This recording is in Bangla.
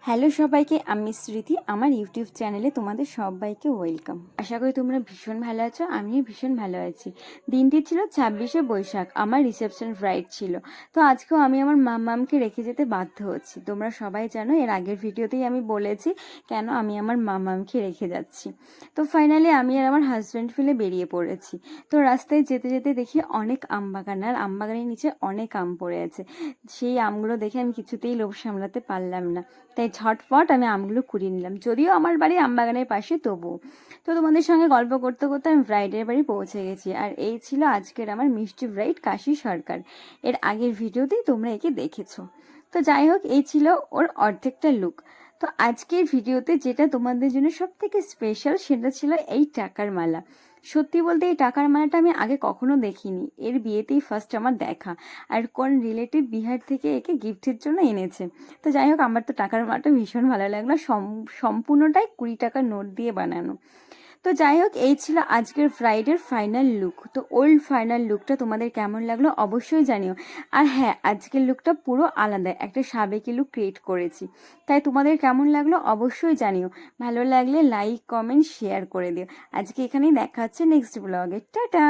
হ্যালো সবাইকে, আমি স্মৃতি। আমার ইউটিউব চ্যানেলে তোমাদের সবাইকে ওয়েলকাম। আশা করি তোমরা ভীষণ ভালো আছো, আমিও ভীষণ ভালো আছি। দিনটি ছিল 26শে বৈশাখ, আমার রিসেপশন ফ্লাইট ছিল। তো আজকেও আমি আমার মাম্মামকে রেখে যেতে বাধ্য হচ্ছি। তোমরা সবাই জানো, এর আগের ভিডিওতেই আমি বলেছি কেন আমি আমার মাম্মামকে রেখে যাচ্ছি। তো ফাইনালি আমি আর আমার হাজব্যান্ড ফেলে বেরিয়ে পড়েছি। তো রাস্তায় যেতে যেতে দেখি অনেক আম বাগান, আর আম বাগানের নিচে অনেক আম পড়ে আছে। সেই আমগুলো দেখে আমি কিছুতেই লোভ সামলাতে পারলাম না, তাই ঝটফট আমি আমগুলো কুড়িয়ে নিলাম। যদিও আমার বাড়ি আমবাগানের পাশে, তবুও। তো তোমাদের সঙ্গে গল্প করতে করতে আমি ব্রাইডের বাড়ি পৌঁছে গেছি। আর এই ছিল আজকের আমার মিষ্টি ব্রাইড কাশি সরকার। এর আগের ভিডিওতেই তোমরা একে দেখেছো। তো যাই হোক, এই ছিল ওর অর্ধেকটা লুক। তো আজকের ভিডিওতে যেটা তোমাদের জন্য সব থেকে স্পেশাল, সেটা ছিল এই টাকার মালা। সত্যি বলতে এই টাকার মালাটা আমি আগে কখনো দেখিনি, এর বিয়েতেই ফার্স্ট আমার দেখা। আর কোন রিলেটিভ বিহার থেকে একে গিফটের জন্য এনেছে। তো যাই হোক, আমার তো টাকার মালাটা ভীষণ ভালো লাগলো। সম্পূর্ণটাই 20 টাকার নোট দিয়ে বানানো। তো যাই হোক, এই ছিল আজকের ফ্রাইডের ফাইনাল লুক। তো ওল্ড ফাইনাল লুকটা তোমাদের কেমন লাগলো অবশ্যই জানিও। আর হ্যাঁ, আজকের লুকটা পুরো আলাদা, একটা সাবেকি লুক ক্রিয়েট করেছি। তাই তোমাদের কেমন লাগলো অবশ্যই জানিও। ভালো লাগলে লাইক, কমেন্ট, শেয়ার করে দিও। আজকে এখানেই দেখা হচ্ছে নেক্সট ব্লগে। টাটা।